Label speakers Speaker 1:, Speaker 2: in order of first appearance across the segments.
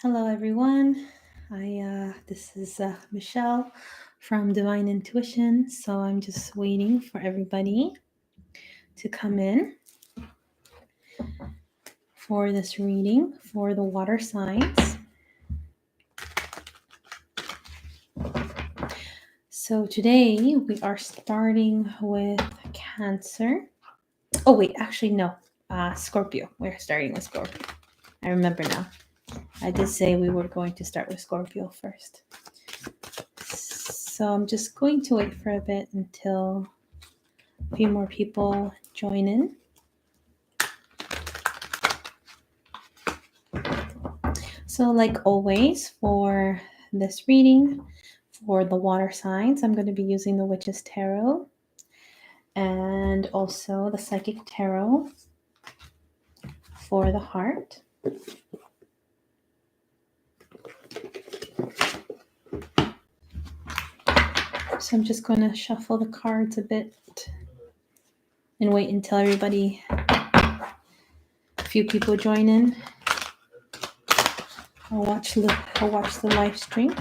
Speaker 1: Hello, everyone. This is Michelle from Divine Intuition. So I'm just waiting for everybody to come in for this reading for the water signs. So today we are starting with Cancer. Oh wait, actually no, Scorpio. We're starting with Scorpio. I remember now. I did say we were going to start with Scorpio first. So I'm just going to wait for a bit until a few more people join in. So like always for this reading, for the water signs, I'm going to be using the Witch's Tarot and also the Psychic Tarot for the heart. So I'm just going to shuffle the cards a bit and wait until everybody, a few people join in. I'll watch the live stream.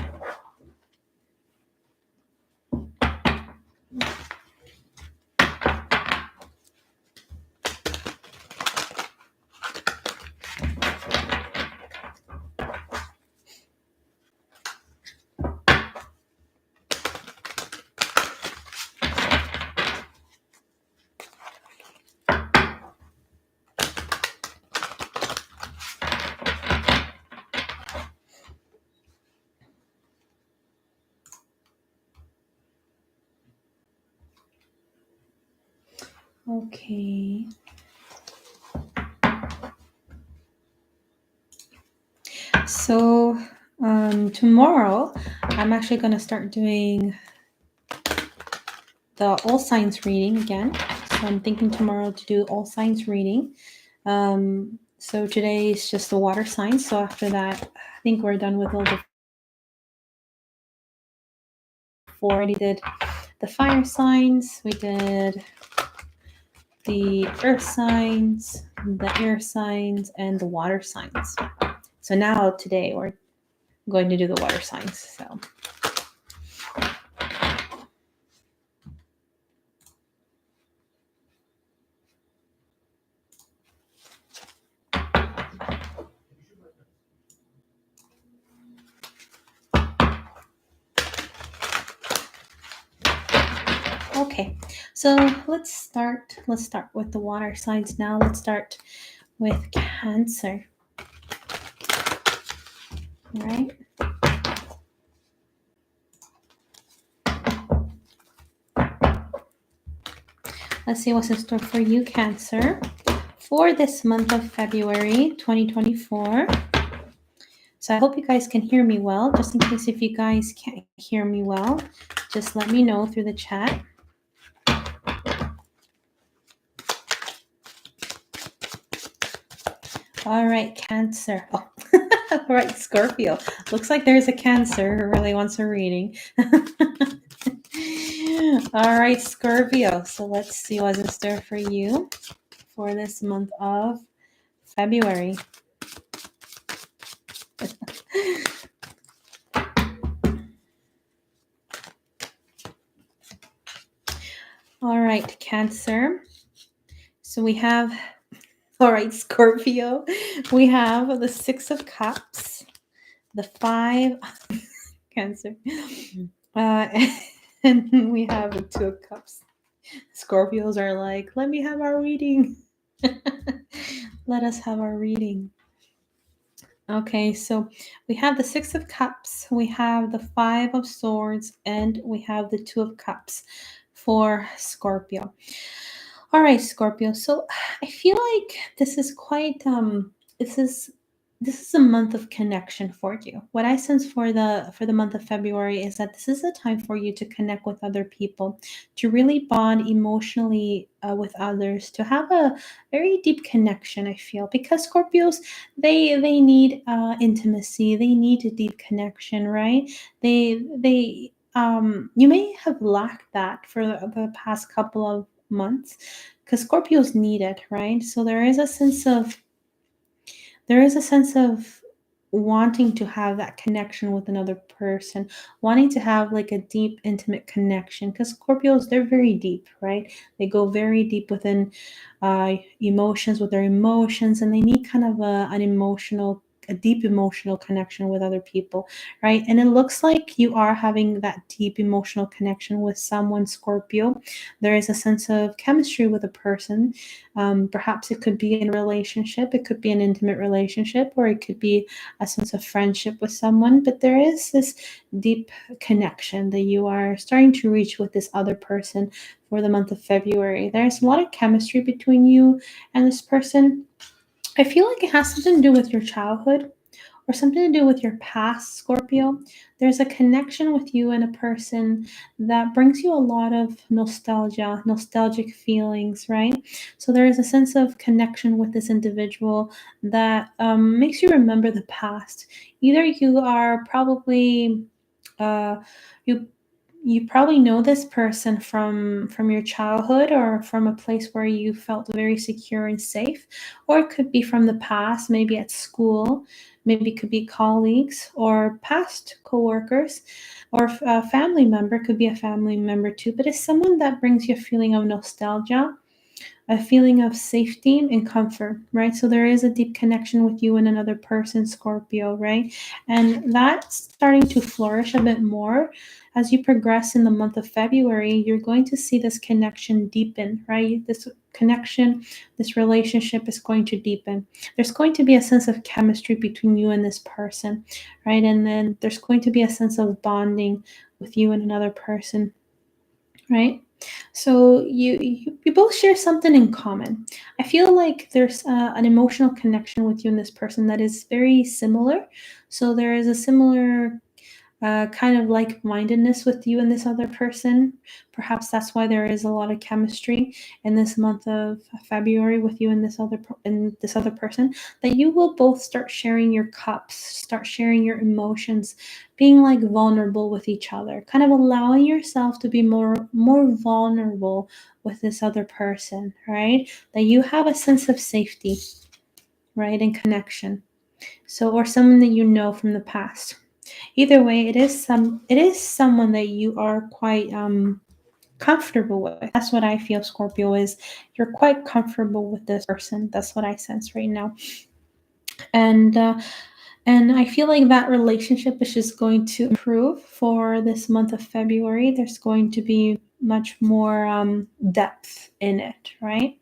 Speaker 1: Okay. So tomorrow I'm actually going to start doing the all signs reading again. So I'm thinking tomorrow to do all signs reading. So today is just the water signs. So after that, I think we're done with all the four. Already did the fire signs. We did the earth signs, the air signs, and the water signs. So now today we're going to do the water signs. So. Okay, so let's start with the water signs now. Let's start with Cancer. All right. Let's see what's in store for you, Cancer, for this month of February 2024. So I hope you guys can hear me well. Just in case if you guys can't hear me well, just let me know through the chat. All right, Cancer. Oh, all right, Scorpio. Looks like there's a Cancer who really wants a reading. All right, Scorpio. So let's see what's in store for you for this month of February. All right, Cancer. So we have, all right, Scorpio. We have the Six of Cups, the Five, Cancer, and we have the Two of Cups. Scorpios are like, let me have our reading. Let us have our reading. Okay, so we have the Six of Cups, we have the Five of Swords, and we have the Two of Cups for Scorpio. All right, Scorpio. So I feel like this is quite this is a month of connection for you. What I sense for the month of February is that this is a time for you to connect with other people, to really bond emotionally with others, to have a very deep connection. I feel because Scorpios they need intimacy, they need a deep connection, right? They you may have lacked that for the past couple of months because Scorpios need it, right? So there is a sense of wanting to have that connection with another person, wanting to have like a deep, intimate connection. Because Scorpios, they're very deep, right? They go very deep within emotions, with their emotions, and they need kind of a deep emotional connection with other people, right? And it looks like you are having that deep emotional connection with someone, Scorpio. There is a sense of chemistry with a person. Perhaps it could be in a relationship, it could be an intimate relationship, or it could be a sense of friendship with someone. But there is this deep connection that you are starting to reach with this other person for the month of February. There's a lot of chemistry between you and this person. I feel like it has something to do with your childhood or something to do with your past, Scorpio. There's a connection with you and a person that brings you a lot of nostalgia, nostalgic feelings, right? So there is a sense of connection with this individual that makes you remember the past. Either you are probably uh, you you probably know this person from your childhood or from a place where you felt very secure and safe, or it could be from the past, maybe at school, maybe it could be colleagues or past coworkers, or a family member, could be a family member too, but it's someone that brings you a feeling of nostalgia, a feeling of safety and comfort, right? So there is a deep connection with you and another person, Scorpio, right? And that's starting to flourish a bit more as you progress in the month of February. You're going to see this connection deepen, right? This connection, this relationship is going to deepen. There's going to be a sense of chemistry between you and this person, right? And then there's going to be a sense of bonding with you and another person, right? So you both share something in common. I feel like there's an emotional connection with you and this person that is very similar. So there is a similar kind of like-mindedness with you and this other person. Perhaps that's why there is a lot of chemistry in this month of February with you and this other person. That you will both start sharing your cups, start sharing your emotions, being like vulnerable with each other, kind of allowing yourself to be more vulnerable with this other person, right? That you have a sense of safety, right, and connection. So, or someone that you know from the past. Either way, it is someone that you are quite comfortable with. That's what I feel, Scorpio, is you're quite comfortable with this person. That's what I sense right now. And and I feel like that relationship is just going to improve for this month of February. There's going to be much more depth in it, right?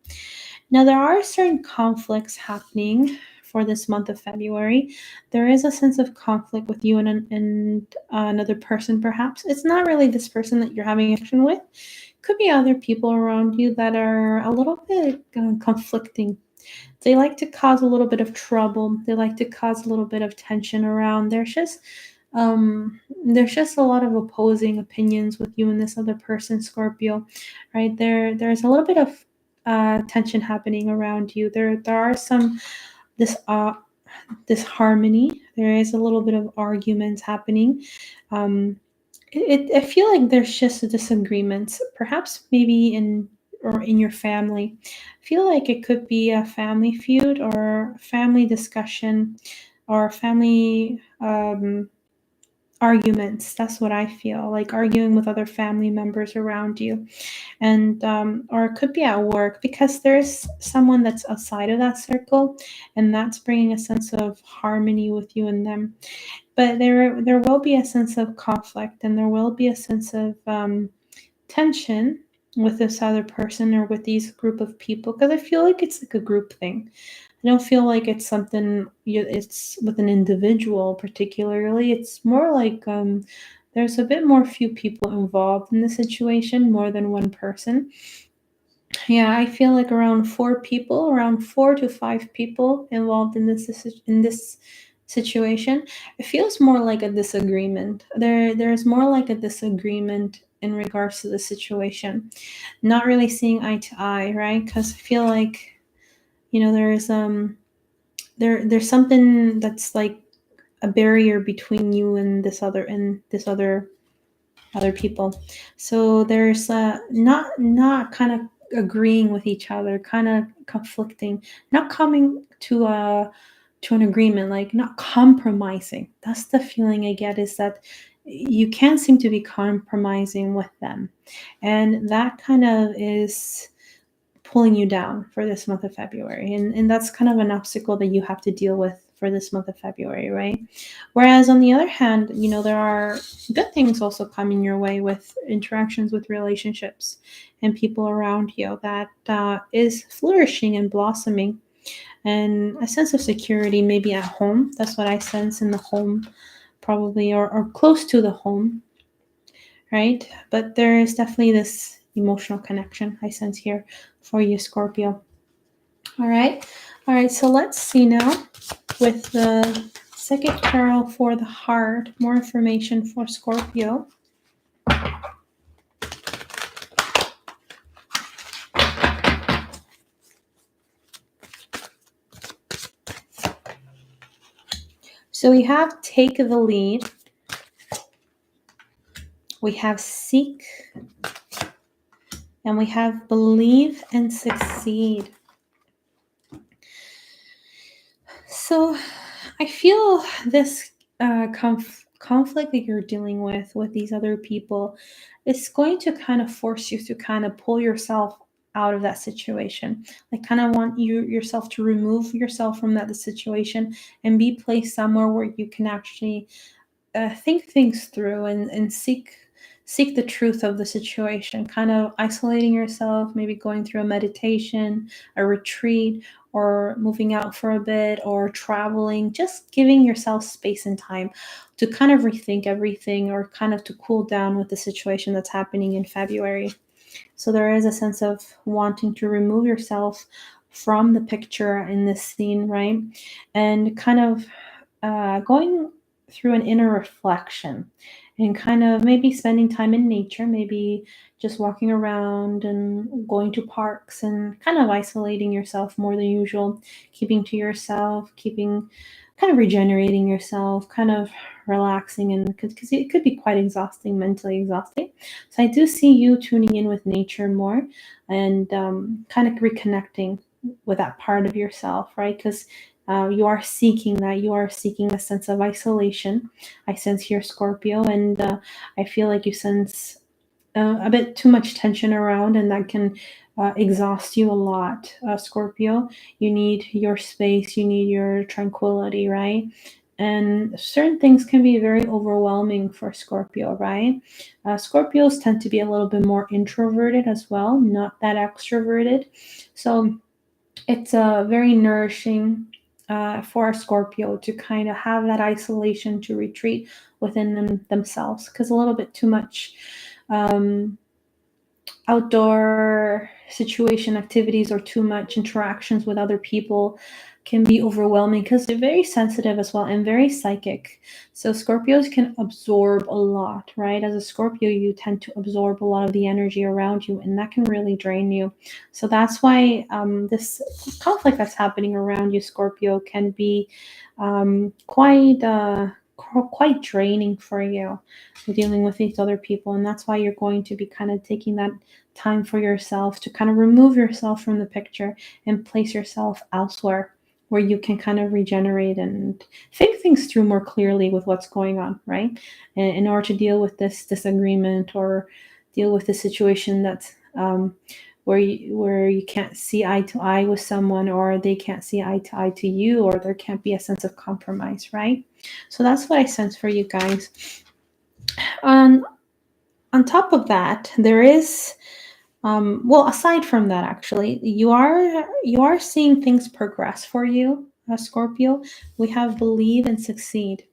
Speaker 1: Now, there are certain conflicts happening for this month of February. There is a sense of conflict with you and another person, perhaps. It's not really this person that you're having action with. Could be other people around you that are a little bit conflicting. They like to cause a little bit of trouble. They like to cause a little bit of tension around. There's just a lot of opposing opinions with you and this other person, Scorpio, right? There's a little bit of tension happening around you. There are some this this harmony. There is a little bit of arguments happening. Um, I feel like there's just a disagreement, perhaps maybe in your family. I feel like it could be a family feud or family discussion or family arguments. That's what I feel like, arguing with other family members around you, and or it could be at work because there's someone that's outside of that circle, and that's bringing a sense of harmony with you and them. But there will be a sense of conflict, and there will be a sense of tension with this other person or with these group of people, because I feel like it's like a group thing. I don't feel like it's something it's with an individual particularly. It's more like there's a bit more few people involved in the situation, more than one person. Yeah, I feel like around 4 to 5 people involved in this situation. It feels more like a disagreement. There's more like a disagreement in regards to the situation. Not really seeing eye to eye, right? Because I feel like there's something that's like a barrier between you and this other people. So there's not kind of agreeing with each other, kind of conflicting, not coming to to an agreement, like not compromising. That's the feeling I get, is that you can't seem to be compromising with them. And that kind of is pulling you down for this month of February. And that's kind of an obstacle that you have to deal with for this month of February, right? Whereas on the other hand, there are good things also coming your way with interactions with relationships and people around you that is flourishing and blossoming. And a sense of security, maybe at home. That's what I sense in the home, probably, or close to the home, right? But there is definitely this emotional connection I sense here for you, Scorpio. All right. All right. So let's see now with the second tarot for the heart, more information for Scorpio. So we have take the lead. We have seek. And we have believe and succeed. So I feel this conflict that you're dealing with these other people is going to kind of force you to kind of pull yourself out of that situation. Like, kind of want yourself to remove yourself from that situation and be placed somewhere where you can actually think things through and seek the truth of the situation, kind of isolating yourself, maybe going through a meditation, a retreat, or moving out for a bit, or traveling, just giving yourself space and time to kind of rethink everything, or kind of to cool down with the situation that's happening in February. So there is a sense of wanting to remove yourself from the picture in this scene, right? And kind of going through an inner reflection and kind of maybe spending time in nature, maybe just walking around and going to parks and kind of isolating yourself more than usual, keeping to yourself, keeping kind of regenerating yourself, kind of relaxing, and because it could be quite exhausting, mentally exhausting. So I do see you tuning in with nature more and kind of reconnecting with that part of yourself, right? Because you are seeking that. You are seeking a sense of isolation. I sense here, Scorpio, and I feel like you sense a bit too much tension around, and that can exhaust you a lot, Scorpio. You need your space, you need your tranquility, right? And certain things can be very overwhelming for Scorpio, right? Scorpios tend to be a little bit more introverted as well, not that extroverted. So it's very nourishing for a Scorpio to kind of have that isolation, to retreat within themselves, because a little bit too much um, outdoor situation activities or too much interactions with other people can be overwhelming, because they're very sensitive as well and very psychic. So Scorpios can absorb a lot, right? As a Scorpio, you tend to absorb a lot of the energy around you, and that can really drain you. So that's why this conflict that's happening around you, Scorpio, can be quite draining for you, dealing with these other people. And that's why you're going to be kind of taking that time for yourself to kind of remove yourself from the picture and place yourself elsewhere where you can kind of regenerate and think things through more clearly with what's going on, right? And in order to deal with this disagreement, or deal with the situation that's where you can't see eye to eye with someone, or they can't see eye to eye to you, or there can't be a sense of compromise, right? So that's what I sense for you guys. On top of that, there is well, aside from that, actually, you are seeing things progress for you, Scorpio. We have believe and succeed.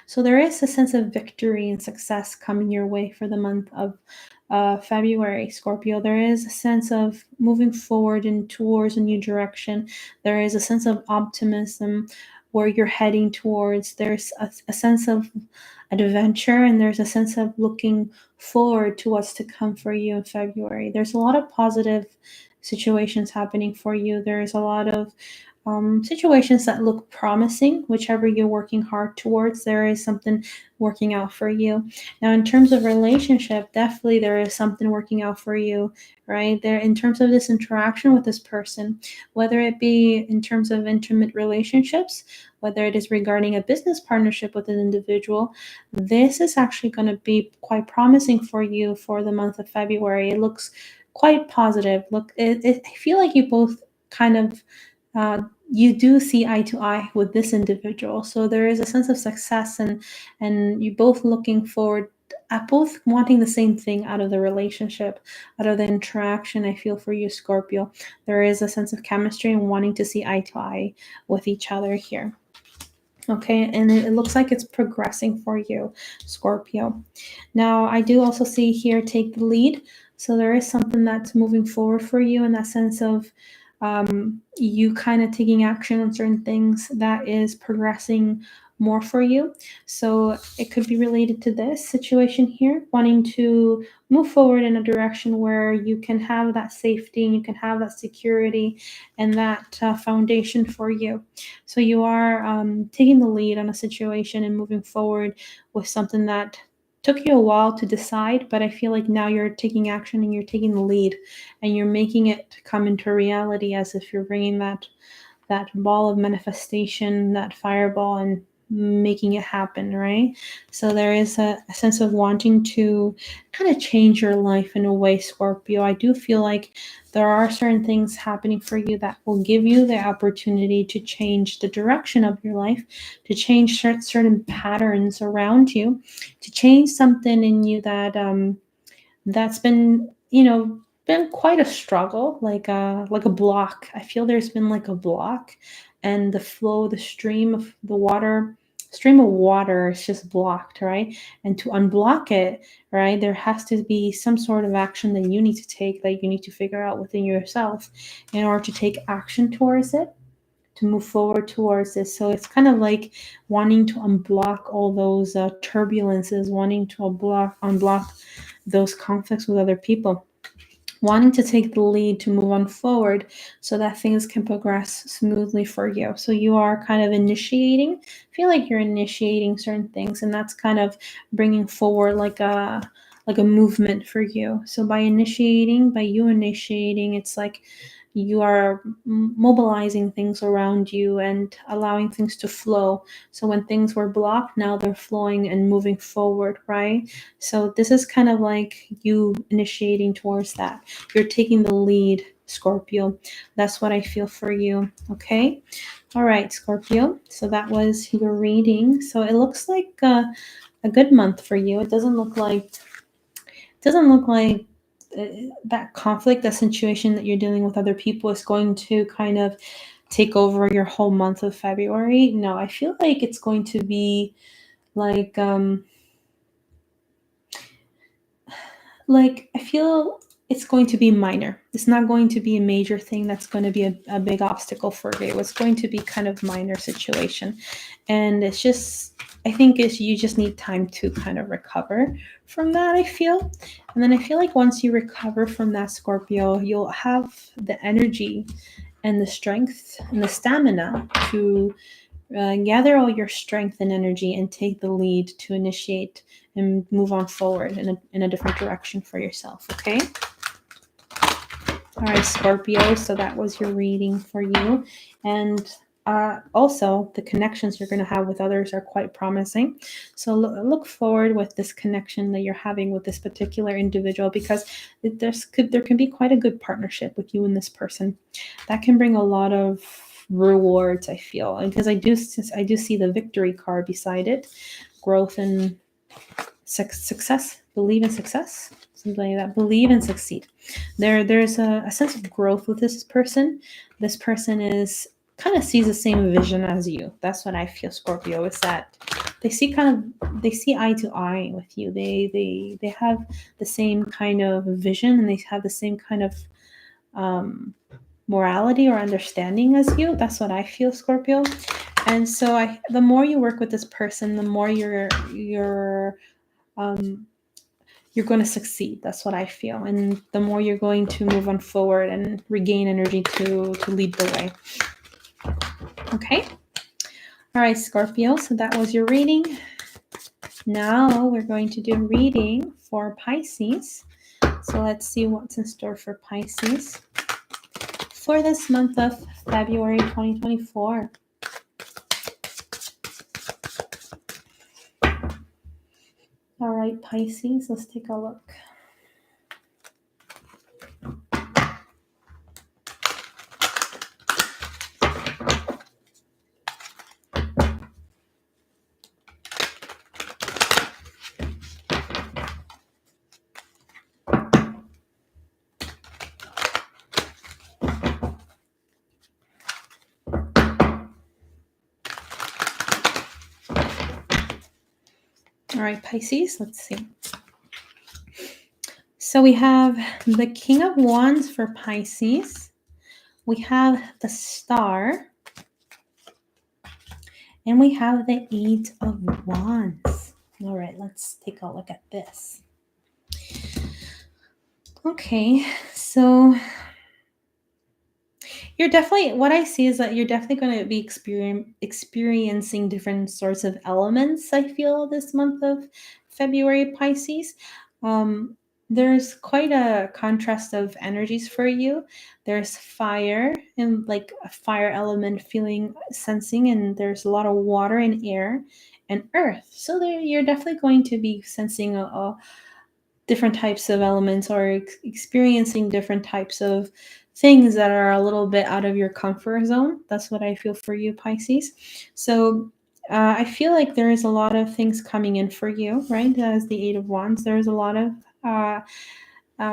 Speaker 1: So there is a sense of victory and success coming your way for the month of February, Scorpio. There is a sense of moving forward and towards a new direction. There is a sense of optimism where you're heading towards. There's a sense of adventure, and there's a sense of looking forward to what's to come for you in February. There's a lot of positive situations happening for you. There's a lot of situations that look promising. Whichever you're working hard towards, there is something working out for you. Now, in terms of relationship, definitely there is something working out for you, right? There, in terms of this interaction with this person, whether it be in terms of intimate relationships, whether it is regarding a business partnership with an individual, this is actually going to be quite promising for you for the month of February. It looks quite positive. Look, I feel like you both kind of you do see eye to eye with this individual. So there is a sense of success, and you both looking forward at both wanting the same thing out of the relationship, out of the interaction. I feel for you, Scorpio. There is a sense of chemistry and wanting to see eye to eye with each other here. Okay, and it looks like it's progressing for you, Scorpio. Now, I do also see here take the lead. So there is something that's moving forward for you in that sense of you kind of taking action on certain things that is progressing more for you. So it could be related to this situation here, wanting to move forward in a direction where you can have that safety and you can have that security and that foundation for you. So you are taking the lead on a situation and moving forward with something that took you a while to decide, but I feel like now you're taking action and you're taking the lead and you're making it come into reality as if you're bringing that ball of manifestation, that fireball, and making it happen, right? So there is a sense of wanting to kind of change your life in a way, Scorpio. I do feel like there are certain things happening for you that will give you the opportunity to change the direction of your life, to change certain patterns around you, to change something in you that that's been, been quite a struggle, like a block. I feel there's been like a block, and the flow, the stream of water is just blocked, right? And to unblock it, right, there has to be some sort of action that you need to take, that you need to figure out within yourself in order to take action towards it, to move forward towards this. So it's kind of like wanting to unblock all those turbulences, wanting to unblock those conflicts with other people, wanting to take the lead to move on forward so that things can progress smoothly for you. So you are kind of initiating, feel like you're initiating certain things, and that's kind of bringing forward like a movement for you. So by you initiating, it's like you are mobilizing things around you and allowing things to flow. So when things were blocked, now they're flowing and moving forward, right? So this is kind of like you initiating towards that. You're taking the lead, Scorpio. That's what I feel for you. Okay. All right, Scorpio. So that was your reading. So it looks like a good month for you. It doesn't look like uh, that conflict, that situation that you're dealing with other people is going to kind of take over your whole month of February. No, I feel like it's going to be like I feel it's going to be minor. It's not going to be a major thing that's going to be a big obstacle for you. It's going to be kind of minor situation. And it's just, I think you just need time to kind of recover from that, I feel. And then I feel like once you recover from that, Scorpio, you'll have the energy and the strength and the stamina to gather all your strength and energy and take the lead to initiate and move on forward in a different direction for yourself. Okay. All right, Scorpio. So that was your reading for you. And also, the connections you're going to have with others are quite promising. So look forward with this connection that you're having with this particular individual, because there can be quite a good partnership with you and this person. That can bring a lot of rewards, I feel, because I do see the victory card beside it, growth and success. Believe in success, something like that. Believe and succeed. There's a sense of growth with this person. This person is kind of sees the same vision as you. That's what I feel, Scorpio, is that they see eye to eye with you. They have the same kind of vision, and they have the same kind of morality or understanding as you. That's what I feel, Scorpio. And so the more you work with this person, the more you're going to succeed. That's what I feel. And the more you're going to move on forward and regain energy to lead the way. Okay. All right, Scorpio. So that was your reading. Now we're going to do a reading for Pisces. So let's see what's in store for Pisces for this month of February 2024. All right, Pisces, let's take a look. All right, Pisces, let's see. So we have the King of Wands for Pisces. We have the Star. And we have the Eight of Wands. All right, let's take a look at this. Okay, so you're definitely, what I see is that you're definitely going to be experiencing different sorts of elements, I feel, this month of February, Pisces. There's quite a contrast of energies for you. There's fire and like a fire element feeling, sensing, and there's a lot of water and air and earth. So there, you're definitely going to be sensing a different types of elements or experiencing different types of things that are a little bit out of your comfort zone. That's what I feel for you, Pisces. So I feel like there is a lot of things coming in for you, right? As the Eight of Wands, there's a lot of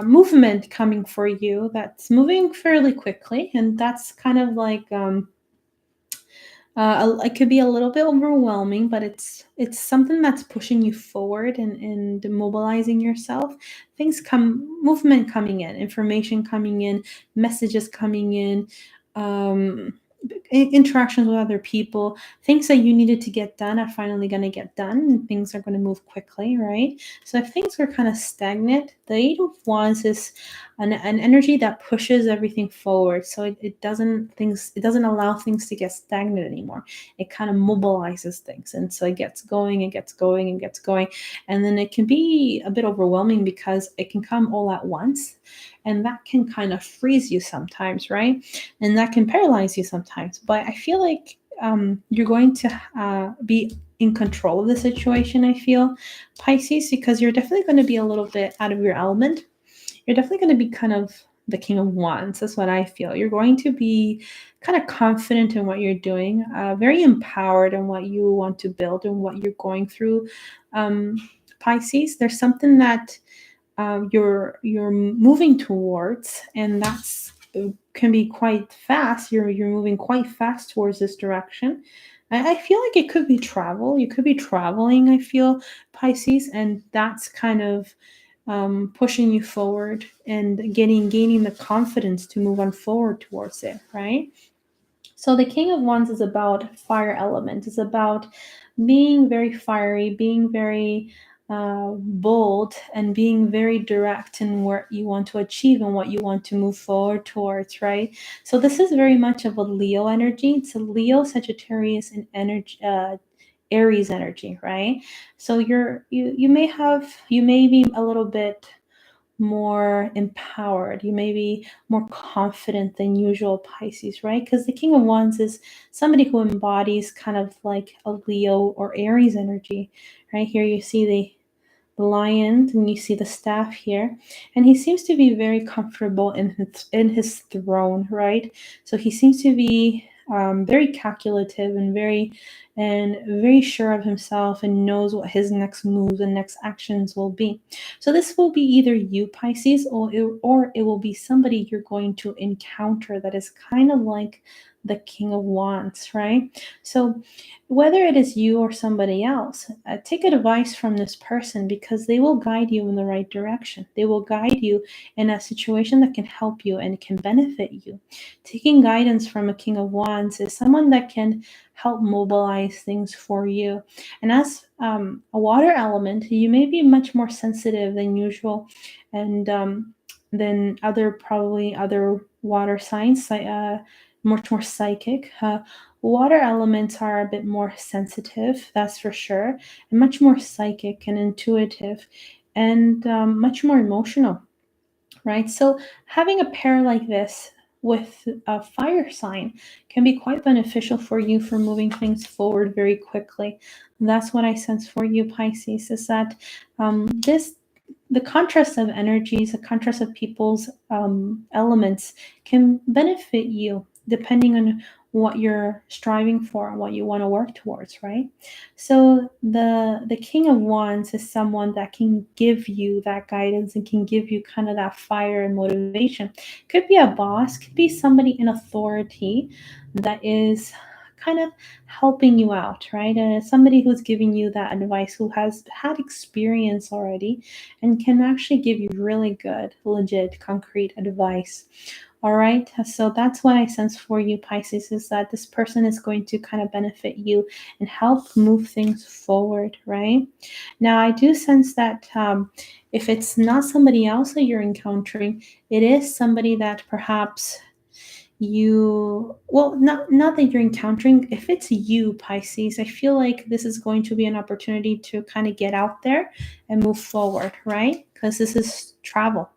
Speaker 1: movement coming for you that's moving fairly quickly. And that's kind of like it could be a little bit overwhelming, but it's something that's pushing you forward and mobilizing yourself. Movement coming in, information coming in, messages coming in, um, interactions with other people, things that you needed to get done are finally going to get done, and things are going to move quickly, right? So if things were kind of stagnant, the Eight of Wands is an energy that pushes everything forward. So it doesn't allow things to get stagnant anymore. It kind of mobilizes things, and so it gets going and gets going and gets going, and then it can be a bit overwhelming because it can come all at once, and that can kind of freeze you sometimes, right? And that can paralyze you sometimes. But I feel like you're going to be in control of the situation, I feel, Pisces, because you're definitely going to be a little bit out of your element. You're definitely going to be kind of the King of Wands. That's what I feel. You're going to be kind of confident in what you're doing, very empowered in what you want to build and what you're going through. Pisces, there's something that you're moving towards, and that's can be quite fast. You're moving quite fast towards this direction. I feel like it could be travel. You could be traveling, I feel, Pisces, and that's kind of pushing you forward and gaining the confidence to move on forward towards it, right? So the King of Wands is about fire element. It's about being very fiery, being very bold, and being very direct in what you want to achieve and what you want to move forward towards, right? So this is very much of a Leo energy. It's a Leo, Sagittarius, and energy. Aries energy, right? So you may be a little bit more empowered. You may be more confident than usual, Pisces, right? Because the King of Wands is somebody who embodies kind of like a Leo or Aries energy, right? Here you see the lion and you see the staff here, and he seems to be very comfortable in his throne, right? So he seems to be very calculative and very sure of himself, and knows what his next moves and next actions will be. So this will be either you, Pisces, or it will be somebody you're going to encounter that is kind of like the King of Wands, right? So whether it is you or somebody else, take advice from this person, because they will guide you in the right direction. They will guide you in a situation that can help you and can benefit you. Taking guidance from a King of Wands is someone that can help mobilize things for you. And as a water element, you may be much more sensitive than usual, and than probably other water signs, much more psychic. Water elements are a bit more sensitive, that's for sure, and much more psychic and intuitive, and much more emotional, right? So having a pair like this with a fire sign can be quite beneficial for you for moving things forward very quickly. That's what I sense for you, Pisces, is that this the contrast of energies, the contrast of people's elements can benefit you depending on what you're striving for and what you want to work towards, right? So the King of Wands is someone that can give you that guidance and can give you kind of that fire and motivation. Could be a boss, could be somebody in authority that is kind of helping you out, right? Somebody who's giving you that advice, who has had experience already and can actually give you really good, legit, concrete advice. All right, so that's what I sense for you, Pisces, is that this person is going to kind of benefit you and help move things forward, right? Now, I do sense that if it's not somebody else that you're encountering, it is somebody that perhaps not that you're encountering. If it's you, Pisces, I feel like this is going to be an opportunity to kind of get out there and move forward, right? Because this is travel.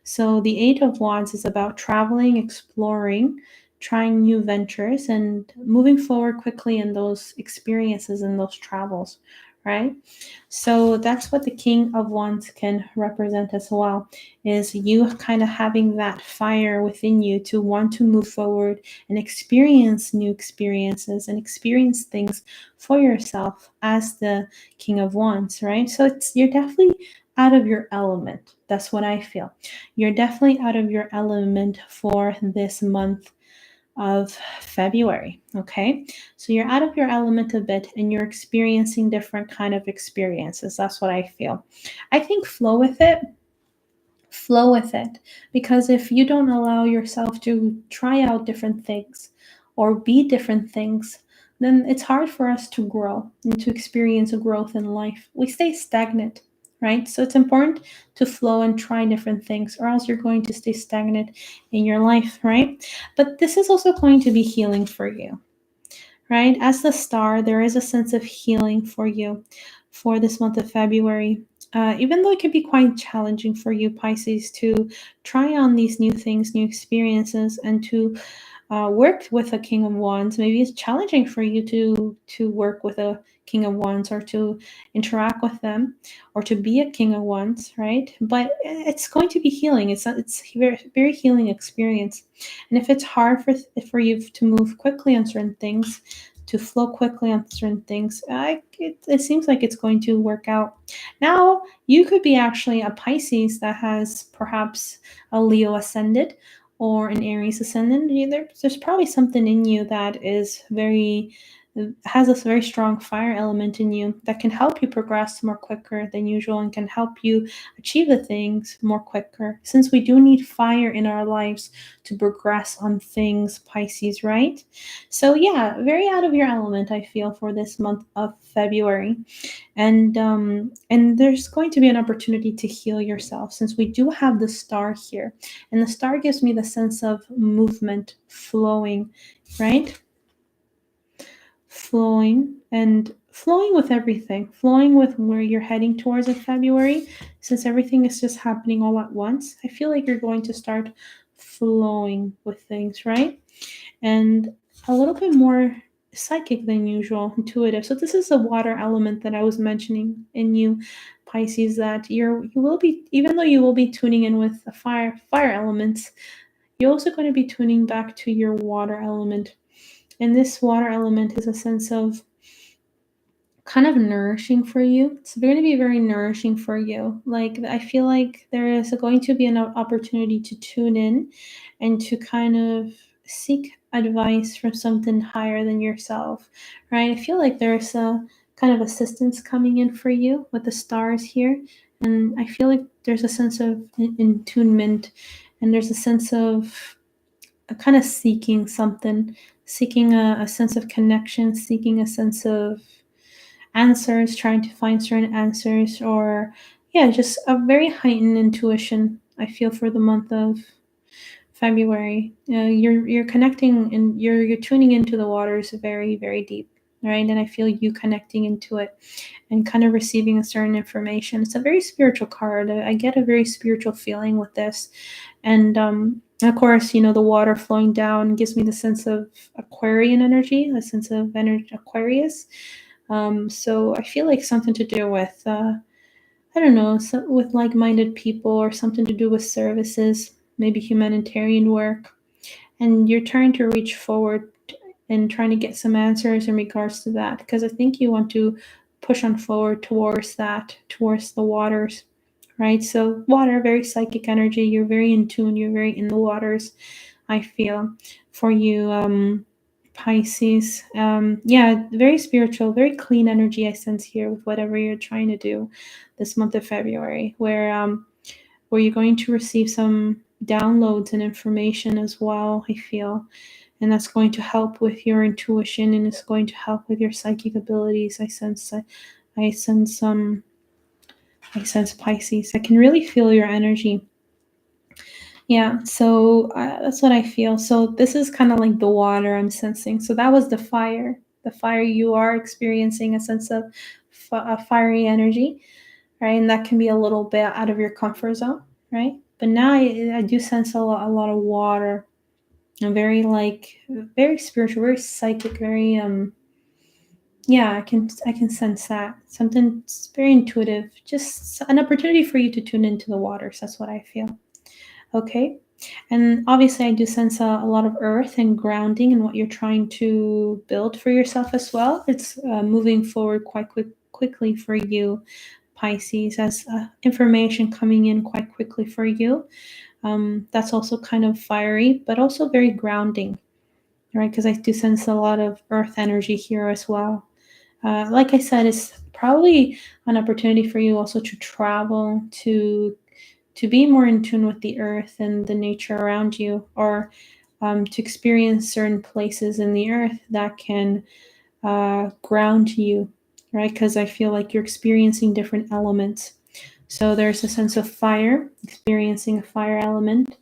Speaker 1: So the Eight of Wands is about traveling, exploring, trying new ventures, and moving forward quickly in those experiences and those travels, right? So that's what the King of Wands can represent as well, is you kind of having that fire within you to want to move forward and experience new experiences and experience things for yourself as the King of Wands, right? So you're definitely out of your element. That's what I feel. You're definitely out of your element for this month of February. Okay. So you're out of your element a bit and you're experiencing different kind of experiences. That's what I feel. I think flow with it. Flow with it. Because if you don't allow yourself to try out different things or be different things, then it's hard for us to grow and to experience a growth in life. We stay stagnant, right? So it's important to flow and try different things, or else you're going to stay stagnant in your life, right? But this is also going to be healing for you, right? As the star, there is a sense of healing for you for this month of February. Even though it could be quite challenging for you, Pisces, to try on these new things, new experiences, and to work with a King of Wands. Maybe it's challenging for you to work with a King of Wands or to interact with them or to be a King of Wands, right? But it's going to be healing. It's very very healing experience. And if it's hard for you to move quickly on certain things, to flow quickly on certain things, it seems like it's going to work out. Now, you could be actually a Pisces that has perhaps a Leo ascended or an Aries ascendant. There's probably something in you that is has a very strong fire element in you that can help you progress more quicker than usual and can help you achieve the things more quicker, since we do need fire in our lives to progress on things, Pisces, right? So yeah, very out of your element, I feel, for this month of February. And there's going to be an opportunity to heal yourself, since we do have the star here, and the star gives me the sense of movement, flowing, right? Flowing with everything, flowing with where you're heading towards in February. Since everything is just happening all at once, I feel like you're going to start flowing with things, right? And a little bit more psychic than usual, intuitive. So this is a water element that I was mentioning in you, Pisces, that you will be, even though you will be tuning in with the fire elements, you're also going to be tuning back to your water element. And this water element is a sense of kind of nourishing for you. It's going to be very nourishing for you. Like, I feel like there is going to be an opportunity to tune in and to kind of seek advice from something higher than yourself, right? I feel like there's a kind of assistance coming in for you with the stars here. And I feel like there's a sense of attunement, and there's a sense of kind of seeking something, seeking a sense of connection, seeking a sense of answers, trying to find certain answers, or yeah, just a very heightened intuition, I feel, for the month of February. You're connecting and you're tuning into the waters very, very deep, right? And I feel you connecting into it and kind of receiving a certain information. It's a very spiritual card. I get a very spiritual feeling with this. And of course, the water flowing down gives me the sense of Aquarian energy, a sense of energy Aquarius. So I feel like something to do with I don't know, with like-minded people, or something to do with services, maybe humanitarian work. And you're trying to reach forward and trying to get some answers in regards to that, because I think you want to push on forward towards that, towards the waters, right? So water, very psychic energy. You're very in tune. You're very in the waters, I feel, for you, Pisces. Yeah, very spiritual, very clean energy I sense here with whatever you're trying to do this month of February, where you're going to receive some downloads and information as well, I feel. And that's going to help with your intuition, and it's going to help with your psychic abilities. I sense Pisces. I can really feel your energy. Yeah, so that's what I feel. So this is kind of like the water I'm sensing. So that was the fire. The fire, you are experiencing a sense of fiery energy, right? And that can be a little bit out of your comfort zone, right? But now I do sense a lot of water, and very spiritual, very psychic, very yeah, I can sense that. Something very intuitive, just an opportunity for you to tune into the waters. That's what I feel. Okay. And obviously, I do sense a lot of earth and grounding in what you're trying to build for yourself as well. It's moving forward quite quickly for you, Pisces, as information coming in quite quickly for you. That's also kind of fiery, but also very grounding, right? Because I do sense a lot of earth energy here as well. Like I said, it's probably an opportunity for you also to travel, to be more in tune with the earth and the nature around you, or to experience certain places in the earth that can ground you, right? Because I feel like you're experiencing different elements. So there's a sense of fire, experiencing a fire element,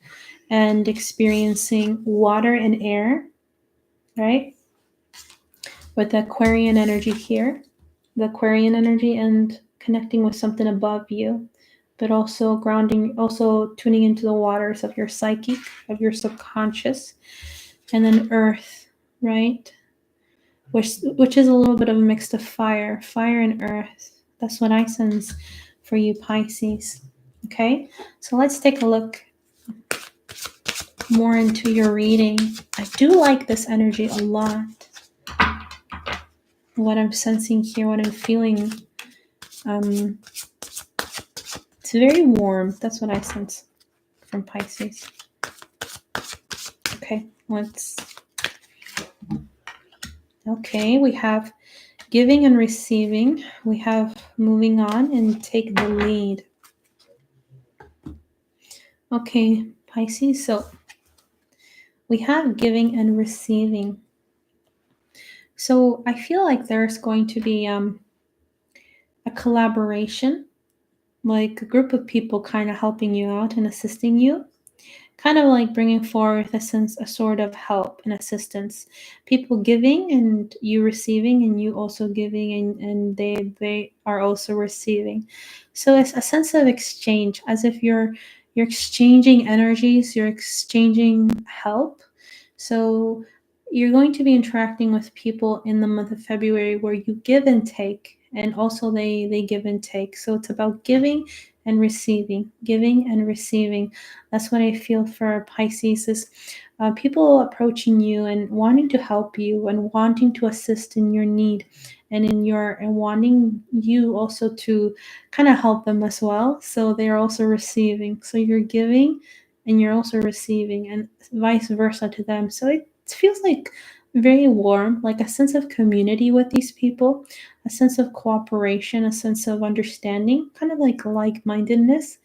Speaker 1: and experiencing water and air, right? With the Aquarian energy here, the Aquarian energy, and connecting with something above you, but also grounding, also tuning into the waters of your psyche, of your subconscious, and then earth, right? Which is a little bit of a mix of fire and earth. That's what I sense for you, Pisces. Okay, so let's take a look more into your reading. I do like this energy a lot. What I'm sensing here, what I'm feeling, it's very warm. That's what I sense from Pisces. Okay, okay, we have giving and receiving. We have moving on and take the lead. Okay, Pisces, so we have giving and receiving. So I feel like there's going to be a collaboration, like a group of people kind of helping you out and assisting you, kind of like bringing forth a sort of help and assistance. People giving and you receiving, and you also giving, and they are also receiving. So it's a sense of exchange, as if you're exchanging energies, you're exchanging help. So you're going to be interacting with people in the month of February where you give and take, and also they give and take. So it's about giving and receiving, giving and receiving. That's what I feel for Pisces, is people approaching you and wanting to help you and wanting to assist in your need, and wanting you also to kind of help them as well. So they're also receiving. So you're giving and you're also receiving, and vice versa to them. So it feels like very warm, like a sense of community with these people, a sense of cooperation, a sense of understanding, kind of like-mindedness,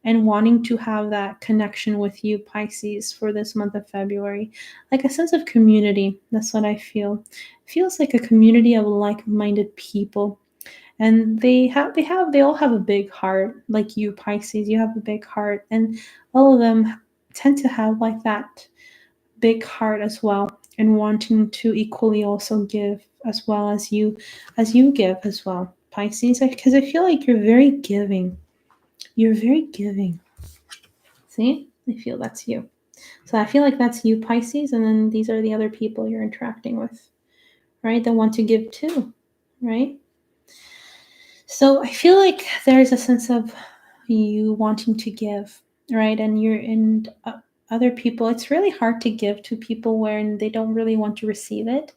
Speaker 1: and wanting to have that connection with you, Pisces, for this month of February. Like a sense of community. That's what I feel. It feels like a community of like-minded people. And they all have a big heart, like you, Pisces. You have a big heart, and all of them tend to have like that big heart as well, and wanting to equally also give as well as you give as well, Pisces, because I feel like you're very giving. You're very giving. See? I feel that's you. So I feel like that's you, Pisces, and then these are the other people you're interacting with, right? That want to give too, right? So I feel like there's a sense of you wanting to give, right? And you're in other people. It's really hard to give to people when they don't really want to receive it.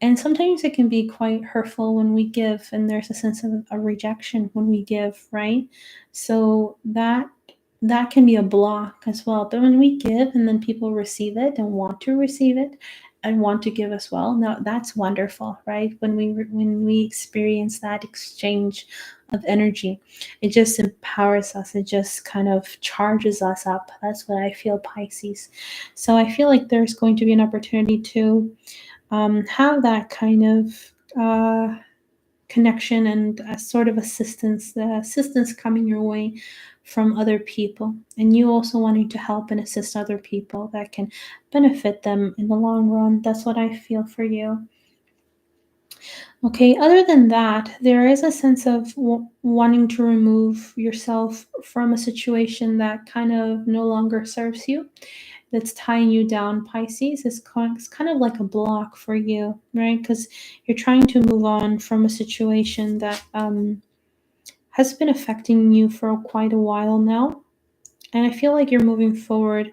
Speaker 1: And sometimes it can be quite hurtful when we give, and there's a sense of a rejection when we give, right? So that can be a block as well. But when we give and then people receive it and want to receive it and want to give as well, now that's wonderful, right? When we experience that exchange of energy, it just empowers us. It just kind of charges us up. That's what I feel, Pisces. So I feel like there's going to be an opportunity to have that kind of connection and a sort of assistance, the assistance coming your way from other people, and you also wanting to help and assist other people that can benefit them in the long run. That's what I feel for you. Okay, other than that, there is a sense of wanting to remove yourself from a situation that kind of no longer serves you, that's tying you down, Pisces. It's kind of like a block for you, right? Because you're trying to move on from a situation that has been affecting you for quite a while now. And I feel like you're moving forward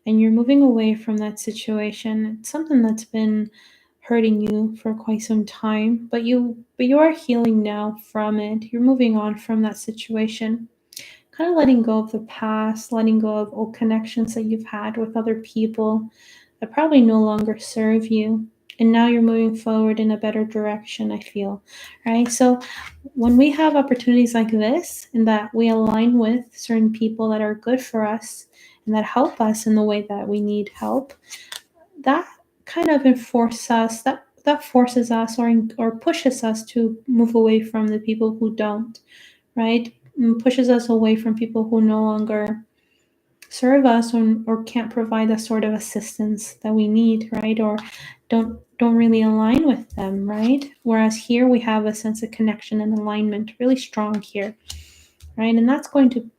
Speaker 1: and you're moving away from that situation. It's something that's been hurting you for quite some time, but you are healing now from it. You're moving on from that situation, kind of letting go of the past, letting go of old connections that you've had with other people that probably no longer serve you. And now you're moving forward in a better direction, I feel. Right? So when we have opportunities like this and that we align with certain people that are good for us and that help us in the way that we need help, that kind of enforces us, that forces us or pushes us to move away from the people who don't, right? Pushes us away from people who no longer serve us or can't provide the sort of assistance that we need, right? Or don't really align with them, right? Whereas here we have a sense of connection and alignment really strong here, right? And that's going to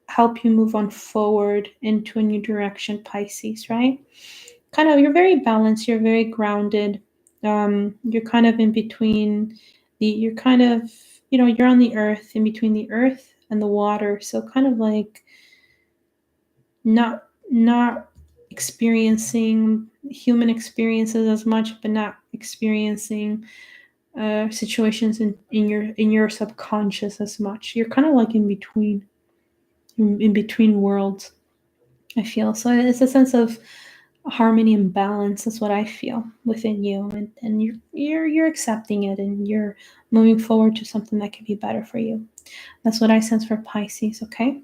Speaker 1: help you move on forward into a new direction, Pisces, right? Kind of, you're very balanced, you're very grounded. You're kind of in between you're kind of, you're on the earth, in between the earth and the water. So kind of like not experiencing human experiences as much, but not experiencing situations in your subconscious as much. You're kind of like in between worlds, I feel. So it's a sense of harmony and balance. That's what I feel within you, and you're accepting it, and you're moving forward to something that can be better for you. That's what I sense for Pisces. Okay.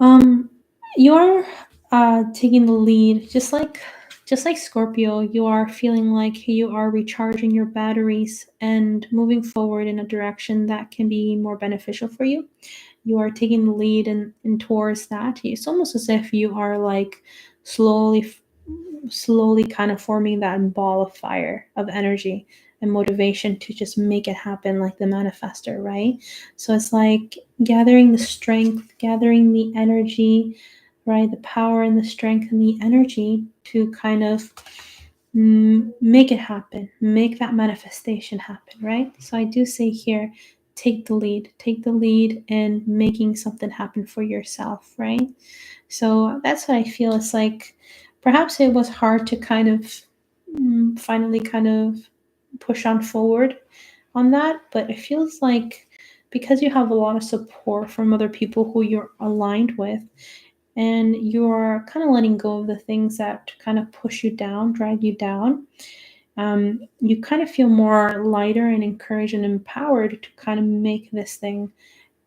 Speaker 1: Um, you are taking the lead, just like Scorpio. You are feeling like you are recharging your batteries and moving forward in a direction that can be more beneficial for you. You are taking the lead and towards that. It's almost as if you are like slowly slowly kind of forming that ball of fire of energy and motivation to just make it happen, like the manifester, right? So it's like gathering the strength, gathering the energy, right? The power and the strength and the energy to kind of make it happen, make that manifestation happen, right? So I do say here, take the lead in making something happen for yourself, right? So that's what I feel. It's like perhaps it was hard to kind of finally kind of push on forward on that, but it feels like because you have a lot of support from other people who you're aligned with, and you're kind of letting go of the things that kind of push you down, drag you down, you kind of feel more lighter and encouraged and empowered to kind of make this thing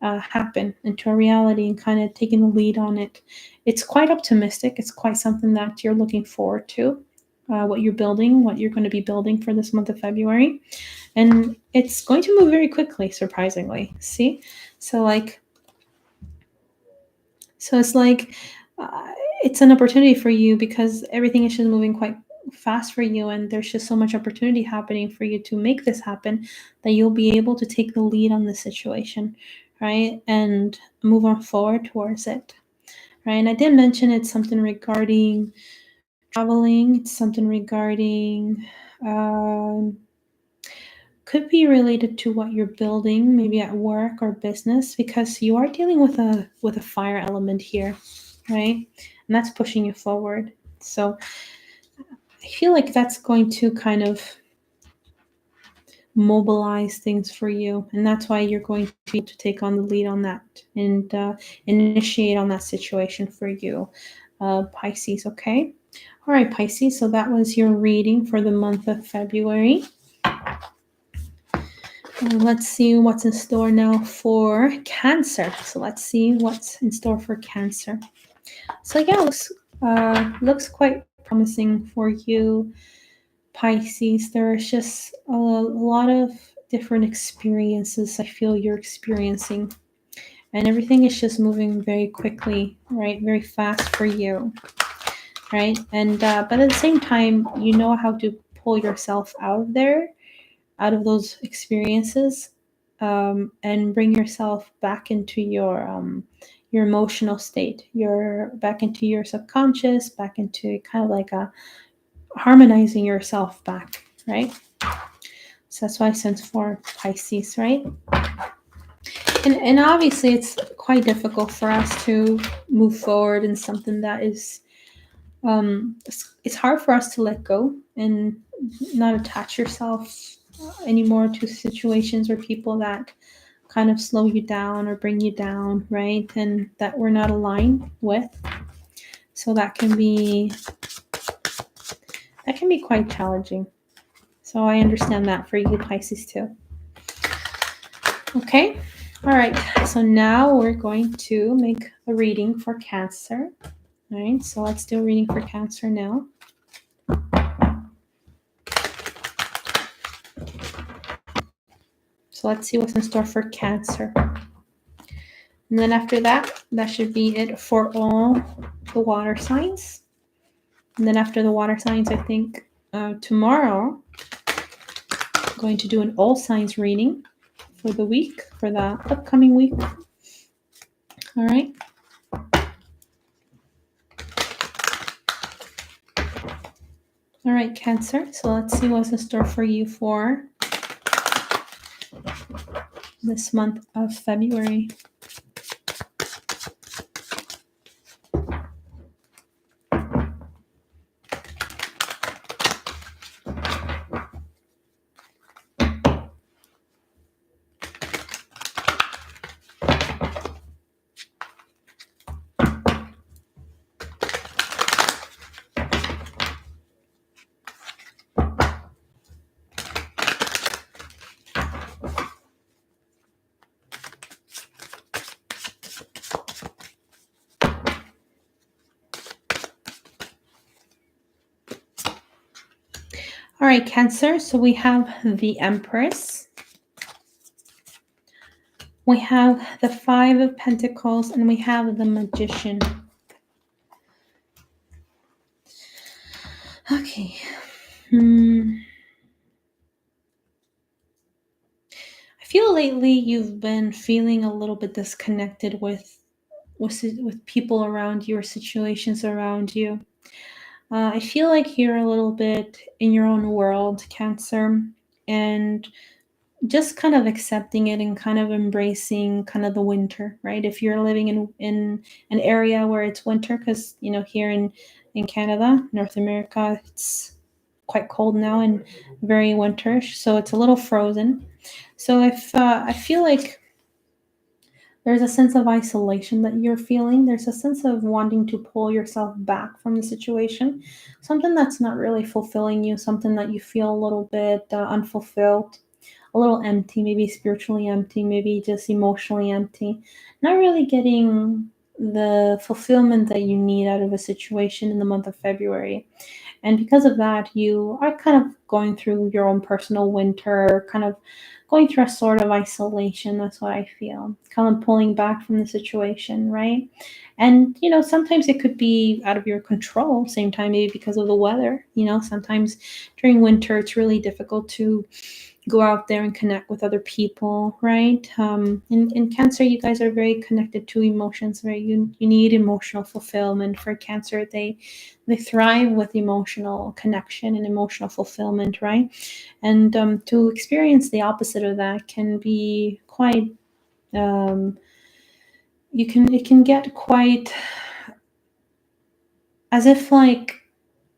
Speaker 1: happen into a reality and kind of taking the lead on it. It's quite optimistic. It's quite something that you're looking forward to, what you're building, what you're going to be building for this month of February. And it's going to move very quickly, surprisingly. See? So, like, so it's like, uh, it's an opportunity for you because everything is just moving quite fast for you, and there's just so much opportunity happening for you to make this happen that you'll be able to take the lead on the situation, right? And move on forward towards it, right? And I did mention it's something regarding traveling, it's something regarding um, could be related to what you're building, maybe at work or business, because you are dealing with a fire element here, right? And that's pushing you forward. So I feel like that's going to kind of mobilize things for you, and that's why you're going to be able to take on the lead on that and initiate on that situation for you, Pisces. Okay. All right, Pisces. So that was your reading for the month of February. Let's see what's in store now for Cancer. So let's see what's in store for Cancer. So yeah, looks quite promising for you, Pisces. There's just a lot of different experiences I feel you're experiencing, and everything is just moving very quickly, right? Very fast for you, right? And but at the same time, you know how to pull yourself out of there, out of those experiences, and bring yourself back into your emotional state. You're back into your subconscious, back into kind of like a harmonizing yourself back, right? So that's why I sense for Pisces, right? And obviously it's quite difficult for us to move forward in something that is it's hard for us to let go and not attach yourself anymore to situations or people that kind of slow you down or bring you down, right? And that we're not aligned with. So that can be quite challenging. So I understand that for you, Pisces, too. Okay. All right. So now we're going to make a reading for Cancer. All right. So let's do a reading for Cancer now. So let's see what's in store for Cancer. And then after that, that should be it for all the water signs. And then after the water signs, I think tomorrow I'm going to do an all signs reading for the week, for the upcoming week. All right. All right, Cancer. So let's see what's in store for you for this month of February. All right, Cancer. So we have the Empress. We have the Five of Pentacles, and we have the Magician. Okay. I feel lately you've been feeling a little bit disconnected with people around you or situations around you. I feel like you're a little bit in your own world, Cancer, and just kind of accepting it and kind of embracing kind of the winter, right? If you're living in an area where it's winter, because here in Canada, North America, it's quite cold now and very winterish, so it's a little frozen. So if I feel like there's a sense of isolation that you're feeling. There's a sense of wanting to pull yourself back from the situation, something that's not really fulfilling you, something that you feel a little bit unfulfilled, a little empty, maybe spiritually empty, maybe just emotionally empty, not really getting the fulfillment that you need out of a situation in the month of February. And because of that, you are kind of going through your own personal winter, kind of going through a sort of isolation. That's what I feel. Kind of pulling back from the situation, right? And, sometimes it could be out of your control, same time, maybe because of the weather. Sometimes during winter, it's really difficult to go out there and connect with other people, right? In Cancer, you guys are very connected to emotions, right? You need emotional fulfillment. For Cancer, they thrive with emotional connection and emotional fulfillment, right? And to experience the opposite of that can be quite it can get quite as if like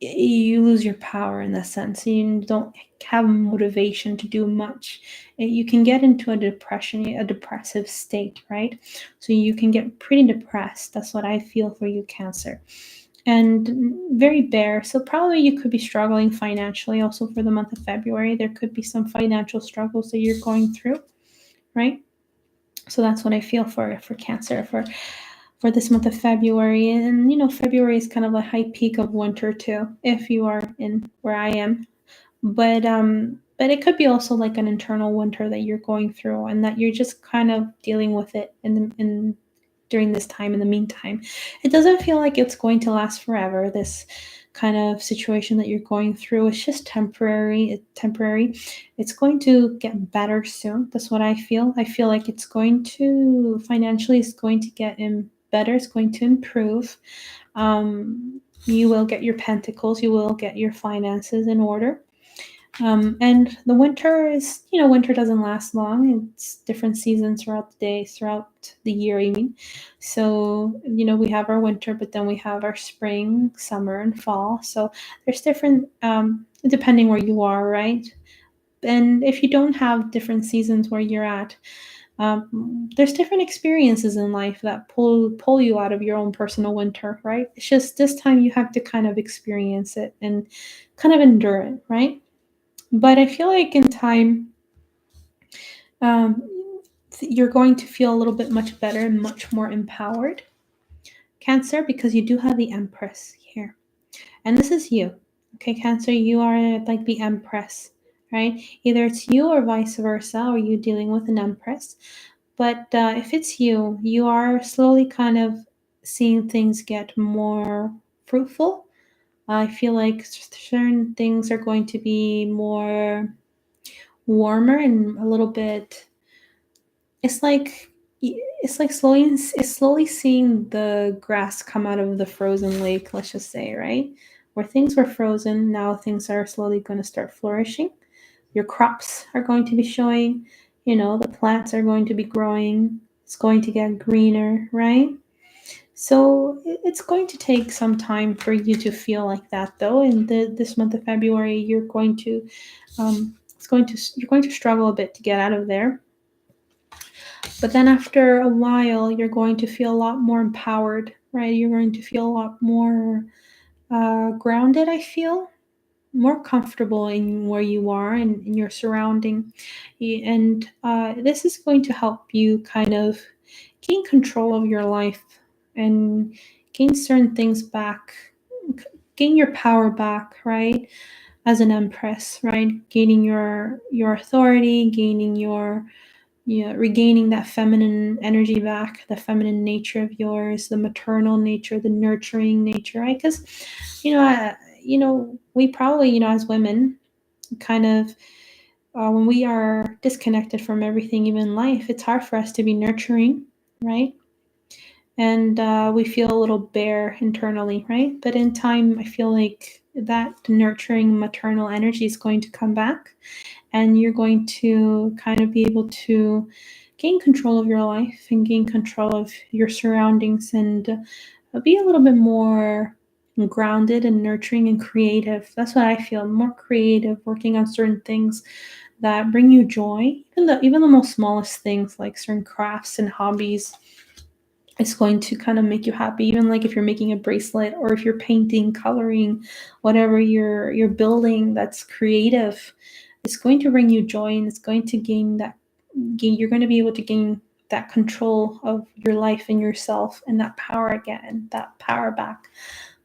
Speaker 1: you lose your power in that sense. You don't have motivation to do much. You can get into a depressive state, right? So you can get pretty depressed. That's what I feel for you, Cancer. And very bare. So probably you could be struggling financially also for the month of February. There could be some financial struggles that you're going through, right? So that's what I feel for Cancer for this month of February. And February is kind of a high peak of winter too, if you are in where I am. But it could be also like an internal winter that you're going through, and that you're just kind of dealing with it in during this time. In the meantime, it doesn't feel like it's going to last forever. This kind of situation that you're going through, it's just temporary. It's going to get better soon. That's what I feel. I feel like it's going to financially, it's going to get in better. It's going to improve. You will get your pentacles. You will get your finances in order. And the winter is, winter doesn't last long. It's different seasons throughout the day, throughout the year, I mean. So, we have our winter, but then we have our spring, summer, and fall. So there's different, depending where you are, right? And if you don't have different seasons where you're at, there's different experiences in life that pull you out of your own personal winter, right? It's just this time you have to kind of experience it and kind of endure it, right? But I feel like in time, um, you're going to feel a little bit much better and much more empowered, Cancer, because you do have the Empress here. And this is you. Okay, Cancer, you are like the Empress, right? Either it's you or vice versa, or you dealing with an Empress. But if it's you, you are slowly kind of seeing things get more fruitful. I feel like certain things are going to be more warmer and a little bit. It's like slowly seeing the grass come out of the frozen lake. Let's just say, right, where things were frozen, now things are slowly going to start flourishing. Your crops are going to be showing. The plants are going to be growing. It's going to get greener, right? So it's going to take some time for you to feel like that, though. In this month of February, you're going to you're going to struggle a bit to get out of there. But then after a while, you're going to feel a lot more empowered, right? You're going to feel a lot more grounded, I feel, more comfortable in where you are and in your surrounding. And this is going to help you kind of gain control of your life and gain certain things back, gain your power back, right? As an Empress, right? Gaining your authority, gaining your regaining that feminine energy back, the feminine nature of yours, the maternal nature, the nurturing nature, right? Because, we probably, as women, kind of, when we are disconnected from everything, even life, it's hard for us to be nurturing, right? And we feel a little bare internally, right? But in time, I feel like that nurturing maternal energy is going to come back, and you're going to kind of be able to gain control of your life and gain control of your surroundings, and be a little bit more grounded and nurturing and creative. That's what I feel. More creative, working on certain things that bring you joy, even the most smallest things like certain crafts and hobbies. It's going to kind of make you happy, even like if you're making a bracelet or if you're painting, coloring, whatever you're building that's creative. It's going to bring you joy, and it's going to you're going to be able to gain that control of your life and yourself, and that power again, that power back.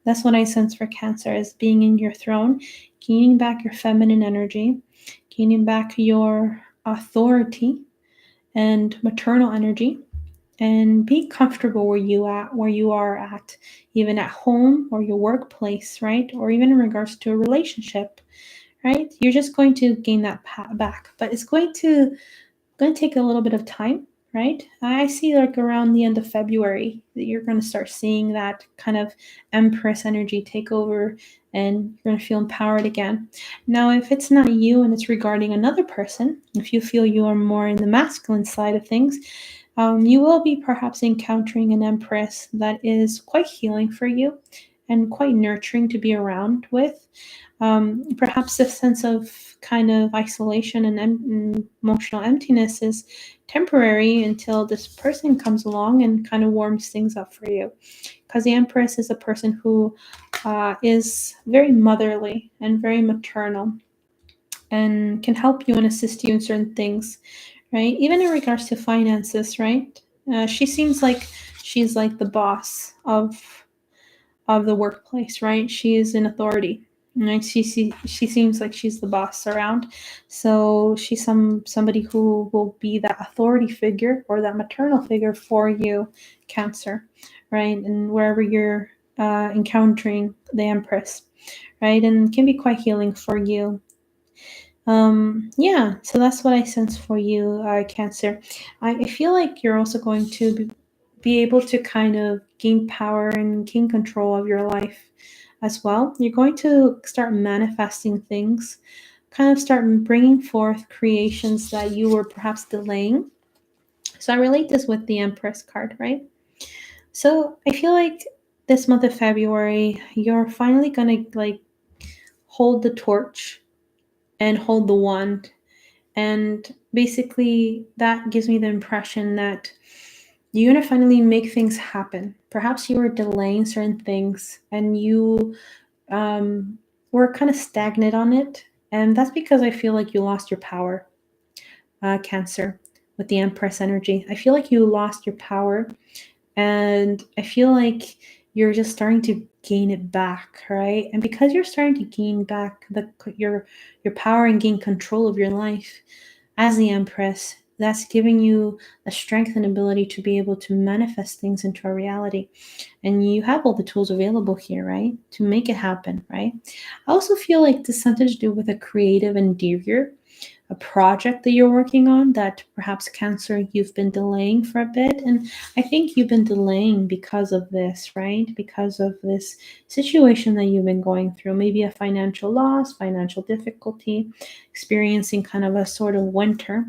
Speaker 1: That's what I sense for Cancer, is being in your throne, gaining back your feminine energy, gaining back your authority and maternal energy, and be comfortable where you are at, even at home or your workplace, right? Or even in regards to a relationship, right? You're just going to gain that back, but it's going to take a little bit of time, right? I see like around the end of February that you're going to start seeing that kind of Empress energy take over, and you're going to feel empowered again. Now, if it's not you and it's regarding another person, if you feel you are more in the masculine side of things, you will be perhaps encountering an Empress that is quite healing for you and quite nurturing to be around with. Perhaps a sense of kind of isolation and emotional emptiness is temporary until this person comes along and kind of warms things up for you. Because the Empress is a person who is very motherly and very maternal and can help you and assist you in certain things, right? Even in regards to finances, right? She seems like she's like the boss of the workplace, right? She is in authority, right? She seems like she's the boss around, so she's somebody who will be that authority figure or that maternal figure for you, Cancer, right? And wherever you're encountering the Empress, right, and can be quite healing for you. Yeah, so that's what I sense for you, Cancer. I feel like you're also going to be able to kind of gain power and gain control of your life as well. You're going to start manifesting things, kind of start bringing forth creations that you were perhaps delaying. So I relate this with the Empress card, right? So I feel like this month of February, you're finally going to like hold the torch and hold the wand. And basically, that gives me the impression that you're going to finally make things happen. Perhaps you were delaying certain things and you were kind of stagnant on it. And that's because I feel like you lost your power, Cancer, with the Empress energy. I feel like you lost your power, and I feel like you're just starting to gain it back, right? And because you're starting to gain back your power and gain control of your life as the Empress, that's giving you the strength and ability to be able to manifest things into a reality. And you have all the tools available here, right, to make it happen, right? I also feel like this has something to do with a creative endeavor, a project that you're working on that perhaps, Cancer, you've been delaying for a bit. And I think you've been delaying because of this, right? Because of this situation that you've been going through, maybe a financial loss, financial difficulty, experiencing kind of a sort of winter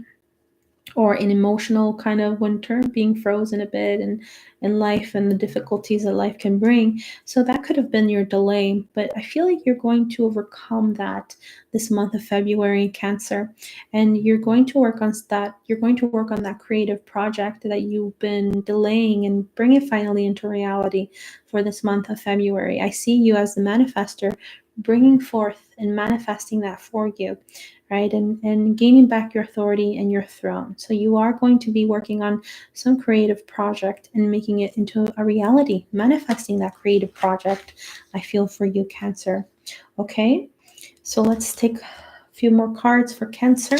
Speaker 1: or an emotional kind of winter, being frozen a bit in life and the difficulties that life can bring. So that could have been your delay, but I feel like you're going to overcome that this month of February, Cancer, and you're going to work on that. You're going to work on that creative project that you've been delaying and bring it finally into reality for this month of February. I see you as the manifester, bringing forth and manifesting that for you, right? And gaining back your authority and your throne. So you are going to be working on some creative project and making it into a reality, manifesting that creative project, I feel, for you, Cancer. Okay, so let's take a few more cards for Cancer.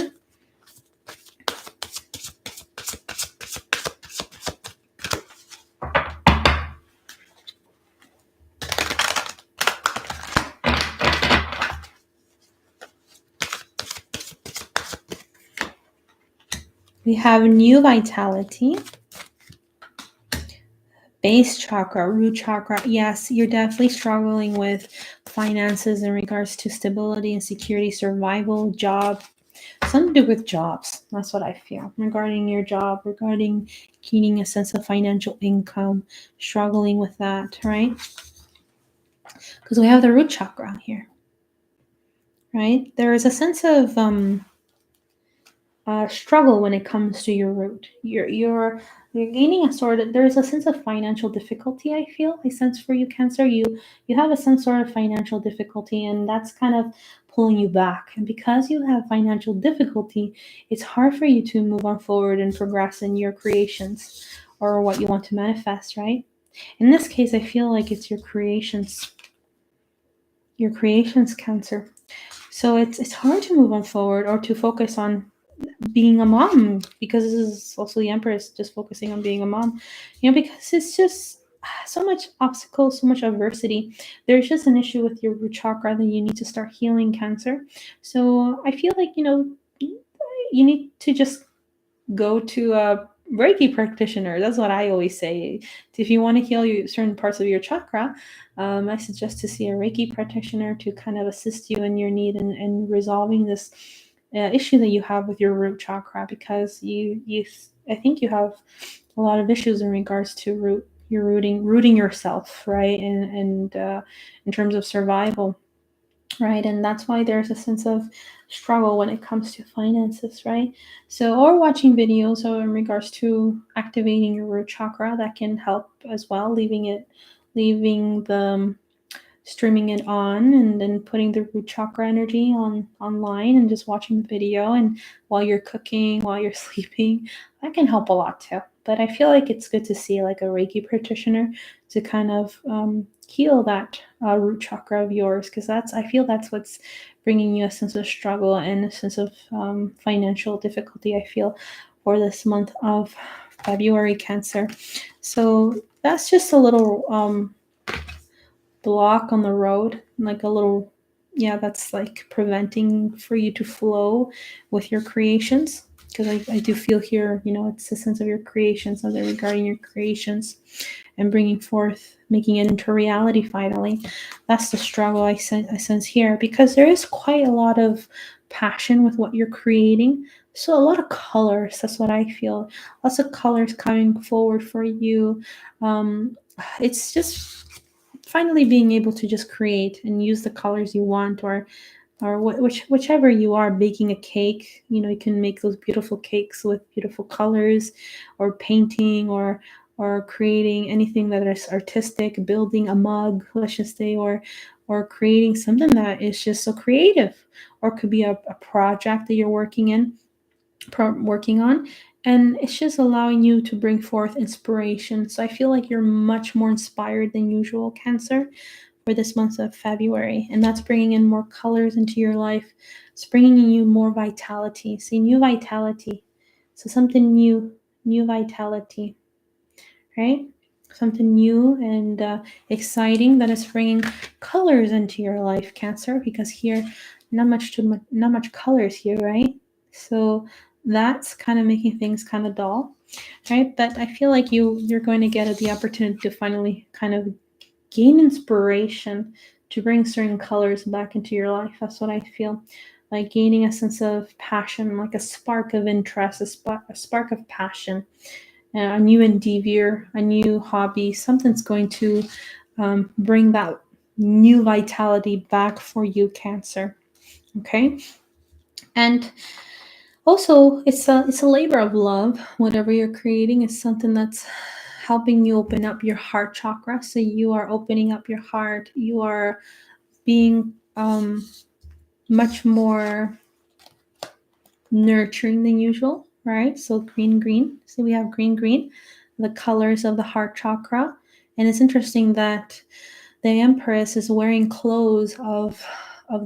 Speaker 1: We have new vitality, base chakra, root chakra. Yes, you're definitely struggling with finances in regards to stability and security, survival, job. Something to do with jobs. That's what I feel regarding your job, regarding gaining a sense of financial income, struggling with that, right? Because we have the root chakra here, right? There is a sense of struggle when it comes to your root. You're gaining a sort of, there's a sense of financial difficulty. I sense for you, Cancer. You have a some sort of financial difficulty, and that's kind of pulling you back. And because you have financial difficulty, it's hard for you to move on forward and progress in your creations or what you want to manifest, right? In this case, I feel like it's your creations, Cancer. So it's hard to move on forward or to focus on being a mom, because this is also the Empress just focusing on being a mom, because it's just so much obstacle, so much adversity. There's just an issue with your root chakra that you need to start healing, Cancer. So I feel like, you need to just go to a Reiki practitioner. That's what I always say. If you want to heal certain parts of your chakra, I suggest to see a Reiki practitioner to kind of assist you in your need in resolving this issue that you have with your root chakra, because I think you have a lot of issues in regards to rooting yourself, right, and in terms of survival. Right, and that's why there's a sense of struggle when it comes to finances, right? So, or watching videos or in regards to activating your root chakra, that can help as well, leaving the streaming it on, and then putting the root chakra energy online and just watching the video, and while you're cooking, while you're sleeping, that can help a lot too. But I feel like it's good to see like a Reiki practitioner to kind of heal that root chakra of yours, because I feel that's what's bringing you a sense of struggle and a sense of financial difficulty, I feel, for this month of February, Cancer. So that's just a little block on the road, like a little, yeah, that's like preventing for you to flow with your creations, because I do feel here, it's a sense of your creations, something regarding your creations and bringing forth, making it into reality finally. That's the struggle I sense here, because there is quite a lot of passion with what you're creating. So a lot of colors, that's what I feel. Lots of colors coming forward for you. It's just finally being able to just create and use the colors you want, or whichever you are. Baking a cake, you can make those beautiful cakes with beautiful colors, or painting, or creating anything that is artistic, building a mug, let's just say, or creating something that is just so creative, or it could be a project that you're working on, and it's just allowing you to bring forth inspiration. So I feel like you're much more inspired than usual, Cancer, for this month of February, and that's bringing in more colors into your life. It's bringing in you more vitality. See, new vitality. So something new vitality, right? Something new and exciting that is bringing colors into your life, Cancer, because here not much colors here, right? So that's kind of making things kind of dull, right? But I feel like you're going to get the opportunity to finally kind of gain inspiration to bring certain colors back into your life. That's what I feel. Like gaining a sense of passion, like a spark of interest, a spark of passion, a new endeavor, a new hobby. Something's going to bring that new vitality back for you, Cancer. Okay, and also it's a labor of love. Whatever you're creating is something that's helping you open up your heart chakra. So you are opening up your heart. You are being much more nurturing than usual, right? So green. So we have green, the colors of the heart chakra. And it's interesting that the Empress is wearing clothes of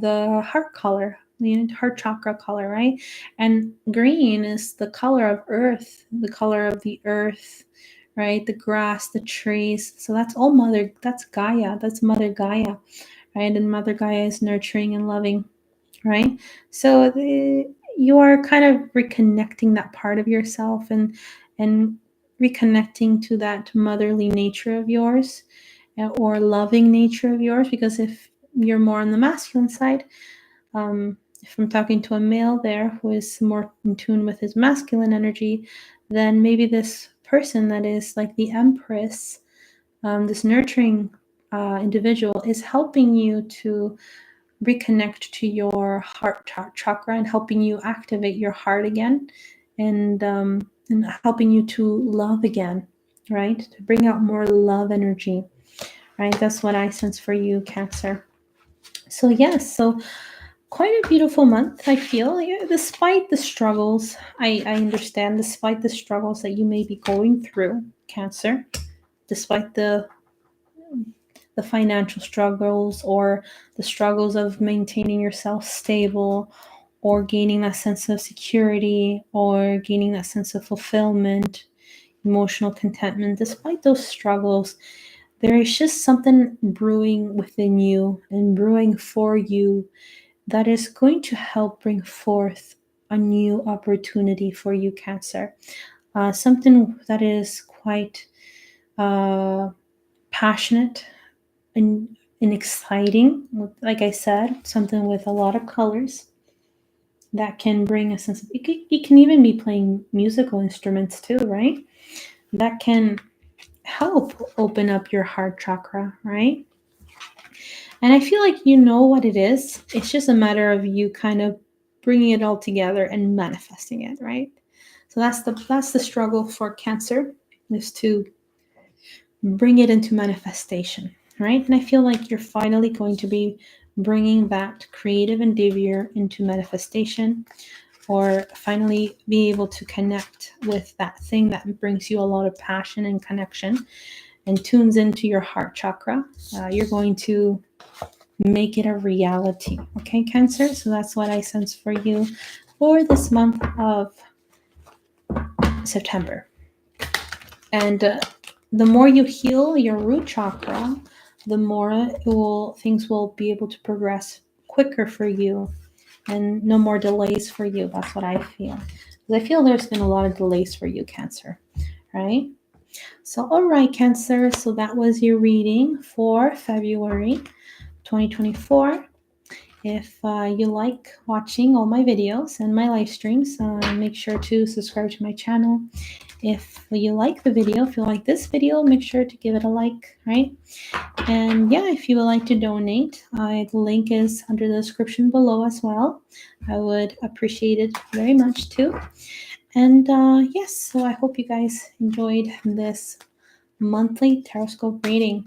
Speaker 1: the heart color, the heart chakra color, right? And green is the color of earth, the color of the earth, right? The grass, the trees. So that's Gaia, that's Mother Gaia, right? And Mother Gaia is nurturing and loving, right? So you are kind of reconnecting that part of yourself, and reconnecting to that motherly nature of yours, or loving nature of yours. Because if you're more on the masculine side, if I'm talking to a male there who is more in tune with his masculine energy, then maybe this person that is like the Empress, this nurturing individual, is helping you to reconnect to your heart chakra, and helping you activate your heart again, and helping you to love again, right? To bring out more love energy, right? That's what I sense for you, Cancer. So yes, so quite a beautiful month, I feel. Yeah, despite the struggles, I understand, despite the struggles that you may be going through, Cancer, despite the financial struggles, or the struggles of maintaining yourself stable, or gaining that sense of security or gaining that sense of fulfillment, emotional contentment. Despite those struggles, there is just something brewing within you and brewing for you that is going to help bring forth a new opportunity for you, Cancer. Something that is quite passionate and exciting. Like I said, something with a lot of colors that can bring a sense of, you can even be playing musical instruments too, right? That can help open up your heart chakra, right? And I feel like you know what it is. It's just a matter of you kind of bringing it all together and manifesting it, right? So that's the struggle for Cancer, is to bring it into manifestation, right? And I feel like you're finally going to be bringing that creative endeavor into manifestation, or finally be able to connect with that thing that brings you a lot of passion and connection and tunes into your heart chakra. You're going to make it a reality. Okay, Cancer? So that's what I sense for you for this month of September. And the more you heal your root chakra, the more things will be able to progress quicker for you and no more delays for you. That's what I feel. Because I feel there's been a lot of delays for you, Cancer, right? So, all right, Cancer. So that was your reading for February 2024. If you like watching all my videos and my live streams, make sure to subscribe to my channel. If you like the video, if you like this video, make sure to give it a like, right? And yeah, if you would like to donate, the link is under the description below as well. I would appreciate it very much too. And yes, so I hope you guys enjoyed this monthly Taroscope reading.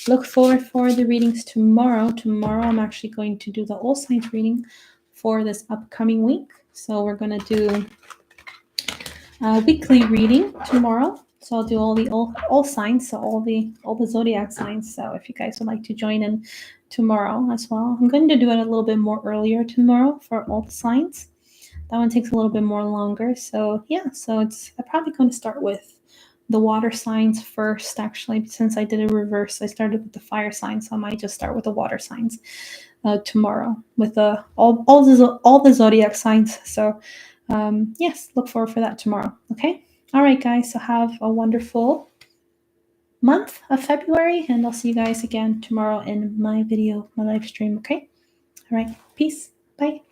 Speaker 1: Look forward for the readings tomorrow. Tomorrow I'm actually going to do the all signs reading for this upcoming week. So we're going to do a weekly reading tomorrow. So I'll do all signs, so all the zodiac signs. So if you guys would like to join in tomorrow as well, I'm going to do it a little bit more earlier tomorrow for all the signs. That one takes a little bit more longer. So yeah, so I'm probably going to start with the water signs first, actually, since I did a reverse. I started with the fire signs, so I might just start with the water signs tomorrow with all the zodiac signs. So yes, look forward for that tomorrow. Okay. All right, guys. So have a wonderful month of February, and I'll see you guys again tomorrow in my video, my live stream. Okay. All right. Peace. Bye.